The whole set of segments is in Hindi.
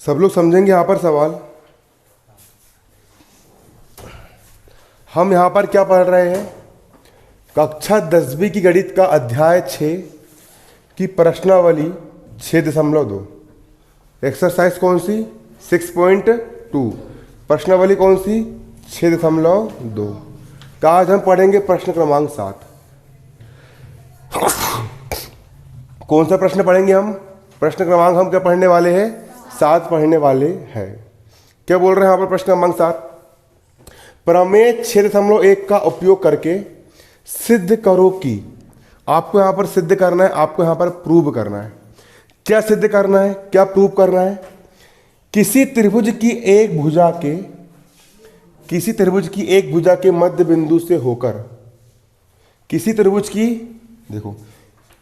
सब लोग समझेंगे यहाँ पर सवाल। हम यहाँ पर क्या पढ़ रहे हैं? कक्षा 10वीं की गणित का अध्याय 6 की प्रश्नावली 6.2। एक्सरसाइज कौन सी? 6.2। प्रश्नावली कौन सी? 6.2 का आज हम पढ़ेंगे प्रश्न क्रमांक 7। कौन सा प्रश्न पढ़ेंगे हम? प्रश्न क्रमांक हम क्या पढ़ने वाले हैं? 7 पढ़ने वाले हैं। क्या बोल रहे हैं यहाँ पर? प्रश्न क्रमांक 7, प्रमेय 6.1 का उपयोग करके सिद्ध करो कि। आपको यहाँ पर सिद्ध करना है, आपको यहाँ पर प्रूव करना है। क्या सिद्ध करना है, क्या प्रूव करना है? किसी त्रिभुज की एक भुजा के मध्य बिंदु से होकर, किसी त्रिभुज की, देखो,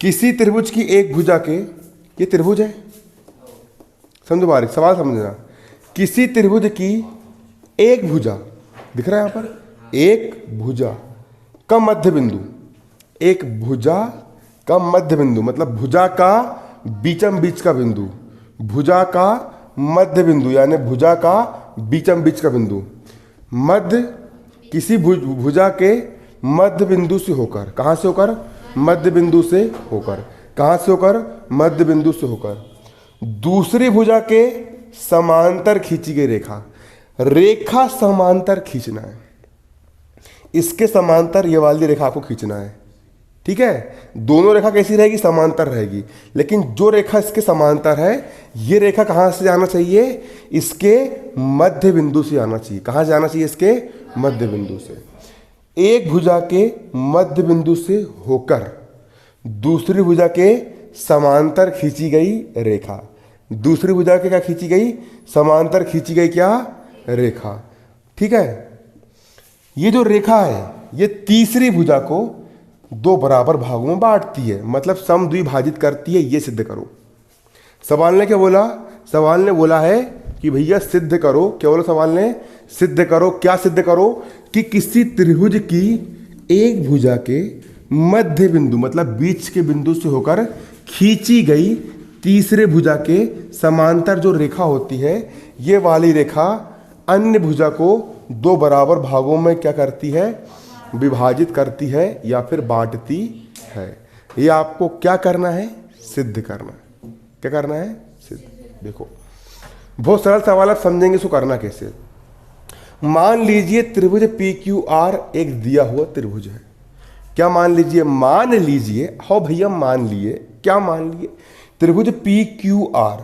किसी त्रिभुज की एक भुजा के, ये त्रिभुज है, समझो बारीक सवाल समझना। किसी त्रिभुज की एक भुजा, दिख रहा है यहाँ पर, एक भुजा का मध्य बिंदु, एक भुजा का मध्य बिंदु मतलब भुजा का बीचम बीच का बिंदु, भुजा का मध्य बिंदु यानी भुजा का बीचम बीच का बिंदु, मध्य किसी भुजा के मध्य बिंदु से होकर, कहाँ से होकर? मध्य बिंदु से होकर। कहाँ से होकर? मध्य बिंदु से होकर दूसरी भुजा के समांतर खींची गई रेखा, रेखा समांतर खींचना है। इसके समांतर ये वाली रेखा आपको खींचना है, ठीक है? दोनों रेखा कैसी रहेगी? समांतर रहेगी। लेकिन जो रेखा इसके समांतर है, ये रेखा कहाँ से जाना चाहिए? इसके मध्य बिंदु से आना चाहिए। कहाँ से आना चाहिए? इसके मध्य बिंदु से। एक भुजा के मध्य बिंदु से होकर दूसरी भुजा के समांतर खींची गई रेखा, दूसरी भुजा के क्या खींची गई? समांतर खींची गई क्या? रेखा, ठीक है? ये जो रेखा है ये तीसरी भुजा को दो बराबर भागों में बांटती है, मतलब समद्विभाजित करती है। ये सिद्ध करो। सवाल ने क्या बोला? सवाल ने बोला है कि भैया सिद्ध करो। क्या बोला सवाल ने? सिद्ध करो। क्या सिद्ध करो? कि किसी त्रिभुज की एक भुजा के मध्य बिंदु मतलब बीच के बिंदु से होकर खींची गई तीसरे भुजा के समांतर जो रेखा होती है, ये वाली रेखा अन्य भुजा को दो बराबर भागों में क्या करती है? विभाजित करती है या फिर बांटती है। ये आपको क्या करना है? सिद्ध करना है। क्या करना है? सिद्ध। देखो बहुत सरल सवाल, आप समझेंगे इसको करना कैसे। मान लीजिए त्रिभुज PQR एक दिया हुआ त्रिभुज है। क्या मान लीजिए? मान लीजिए, हो भैया मान लिए। क्या मान लिए? त्रिभुज PQR,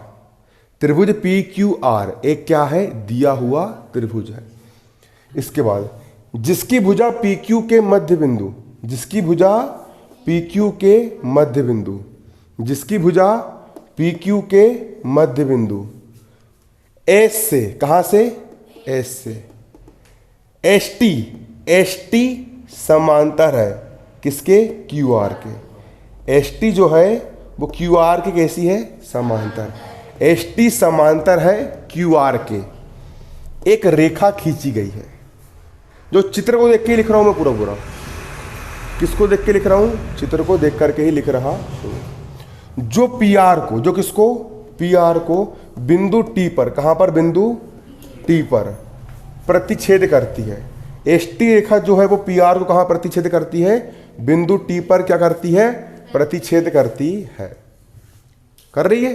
त्रिभुज PQR एक क्या है? दिया हुआ त्रिभुज है। इसके बाद जिसकी भुजा PQ के मध्य बिंदु, जिसकी भुजा PQ के मध्य बिंदु, जिसकी भुजा PQ के मध्य बिंदु S से, कहाँ से? S से ST समांतर है किसके? QR के। ST जो है वो QR के कैसी है? समांतर। ST समांतर है QR के। एक रेखा खींची गई है। जो चित्र को देख के लिख रहा हूं मैं पूरा पूरा। किसको देख के लिख रहा हूं? चित्र को देख करके ही लिख रहा हूं। जो PR को, जो किसको? PR को बिंदु T पर, कहां पर? बिंदु T पर प्रतिच्छेद करती है। ST रेखा जो है वो PR को कहां प्रतिच्छेद करती है? बिंदु T पर क्या करती है? प्रतिच्छेद करती है। कर रही है?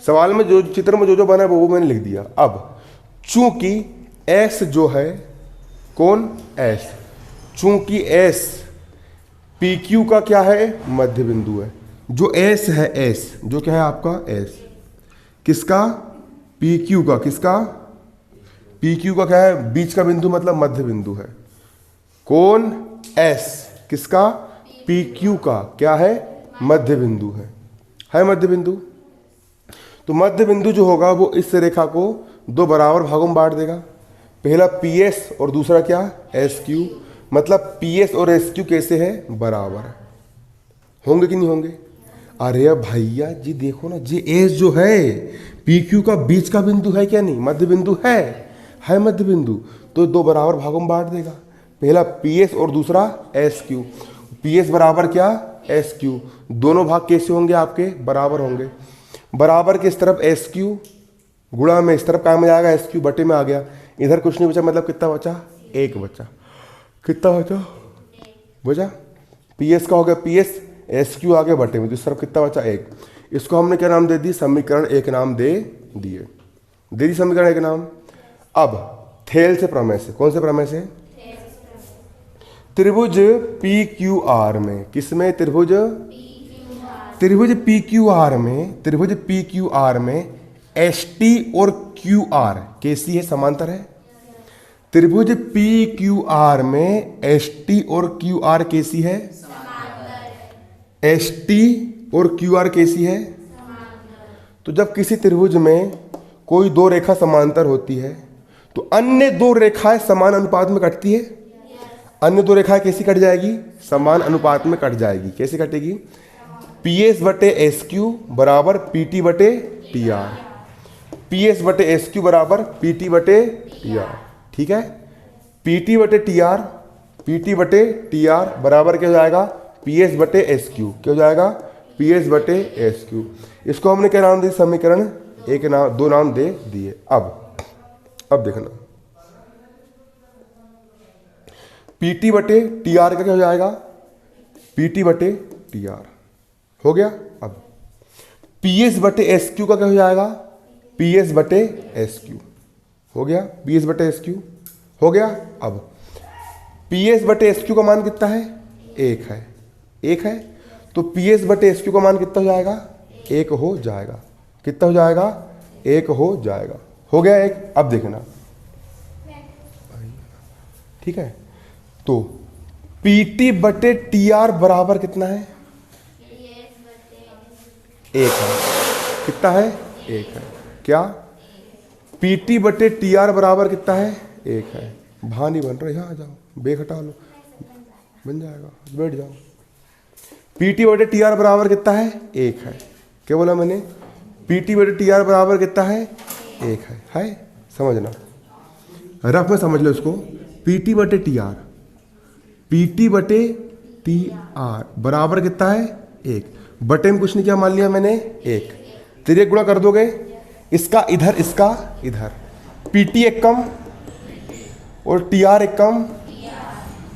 सवाल में जो चित्र में जो बना है वो मैंने लिख दिया। अब चूंकि S जो है, कौन? S, चूंकि S PQ का क्या है? मध्य बिंदु है। जो S है, S जो क्या है आपका? S किसका? PQ का। किसका? PQ का क्या है? बीच का बिंदु मतलब मध्य बिंदु है। कौन? S किसका? PQ का क्या है? मध्य बिंदु है मध्य बिंदु। तो मध्य बिंदु जो होगा वो इस रेखा को दो बराबर भागों में बांट देगा। पहला PS और दूसरा क्या? SQ। मतलब PS और SQ कैसे है? बराबर है। होंगे कि नहीं होंगे? अरे भैया जी देखो ना, जी S जो है PQ का बीच का बिंदु है क्या? नहीं, मध्य बिंदु है मध्य बिंदु। तो दो बराबर भागों में बांट देगा। पहला PS और दूसरा SQ। PS बराबर क्या? SQ। दोनों भाग कैसे होंगे आपके? बराबर होंगे। बराबर किस तरफ? SQ, गुणा में इस तरफ काम में जाएगा, एस क्यू बटे में आ गया, इधर कुछ नहीं बचा, मतलब कितना बचा, एक बचा, कितना बचा पी एस का हो गया पी एस, एस क्यू आ गया बटे में, तो इस तरफ कितना बचा, एक। इसको हमने क्या नाम दे दी, समीकरण एक नाम दे दी समीकरण एक नाम। अब थेल से प्रमेय से, कौन से प्रमेय से, त्रिभुज पी क्यू आर में, किसमें, त्रिभुज पी क्यू आर में एस टी और क्यू आर कैसी है, समांतर है। त्रिभुज पी क्यू आर में एस टी और क्यू आर कैसी है, एस टी और क्यू आर कैसी है। तो जब किसी त्रिभुज में कोई दो रेखा समांतर होती है तो अन्य दो रेखाएं समान अनुपात में कटती है। अन्य दो रेखाएं कैसी कट जाएगी, समान अनुपात में कट जाएगी। कैसे कटेगी, पी एस बटे एस क्यू बराबर पी टी बटे टी आर, पी एस बटे एस क्यू बराबर पी टी बटे टी आर। ठीक है, पी टी बटे टी आर बराबर क्या हो जाएगा, पी एस बटे एस क्यू, क्या हो जाएगा, पी एस बटे एस क्यू। इसको हमने क्या नाम दिया, समीकरण एक नाम, दो नाम दे दिए। अब देखना, पी टी बटे टी आर का क्या हो जाएगा, पी टी बटे टी आर हो गया। अब पी एस बटे एस क्यू का क्या हो जाएगा, पी एस बटे एस क्यू हो गया, पी एस बटे एस क्यू हो गया। अब पी एस बटे एस क्यू का मान कितना है, एक है, तो पी एस बटे एस क्यू का मान कितना हो जाएगा, एक हो जाएगा। कितना हो जाएगा, एक हो जाएगा, हो गया एक। अब देखना, ठीक है, तो पी टी बटे टी आर बराबर कितना है, एक है। कितना है, एक है। क्या, पी टी बटे टी आर बराबर कितना है, एक है। भा नहीं बन रहा, यहाँ आ जाओ, बेग हटा लो, बन जाएगा, बैठ जाओ। पी टी बटे टी आर बराबर कितना है, एक है। क्या बोला मैंने, पी टी बटे टी आर बराबर कितना है, एक है। समझना, रफ में समझ लो इसको। पी टी बटे टी आर, पी टी बटे टी आर बराबर कितना है, एक। बटे में कुछ नहीं किया, मान लिया मैंने एक, तेरे गुणा कर दोगे, इसका इधर, इसका इधर, पी टी एक कम और टी आर एक कम,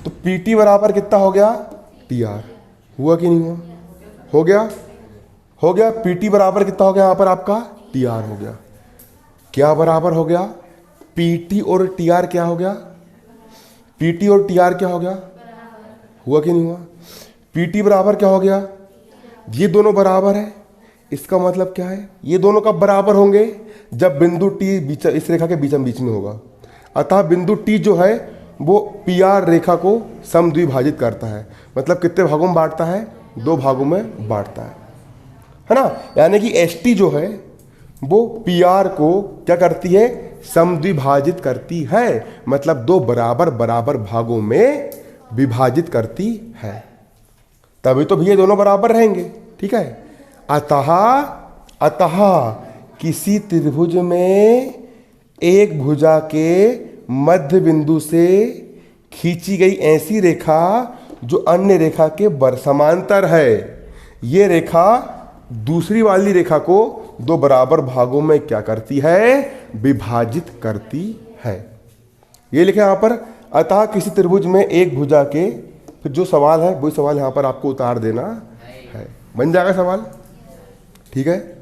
तो पी टी बराबर कितना हो गया, टी आर। हुआ कि नहीं हुआ, हो गया। पी टी बराबर कितना हो गया, यहाँ पर आपका टी आर हो गया। क्या बराबर हो गया, पी टी और टी आर क्या हो गया, पी टी और टी आर क्या हो गया, हुआ कि नहीं हुआ। पी टी बराबर क्या हो गया, ये दोनों बराबर है। इसका मतलब क्या है, ये दोनों कब बराबर होंगे, जब बिंदु टी बीच, इस रेखा के बीच में होगा। अतः बिंदु टी जो है वो पी आर रेखा को समद्विभाजित करता है। मतलब कितने भागों में बांटता है, दो भागों में बांटता है ना। यानी कि एस टी जो है वो पी आर को क्या करती है, समद्विभाजित करती है। मतलब दो बराबर भागों में विभाजित करती है, तभी तो भैया दोनों बराबर रहेंगे। ठीक है, अतः किसी त्रिभुज में एक भुजा के मध्य बिंदु से खींची गई ऐसी रेखा जो अन्य रेखा के समांतर है, ये रेखा दूसरी वाली रेखा को दो बराबर भागों में क्या करती है, विभाजित करती है। ये लिखे यहां पर, अतः किसी त्रिभुज में एक भुजा के, फिर जो सवाल है वही सवाल यहां पर आपको उतार देना है, बन जाएगा सवाल। ठीक है।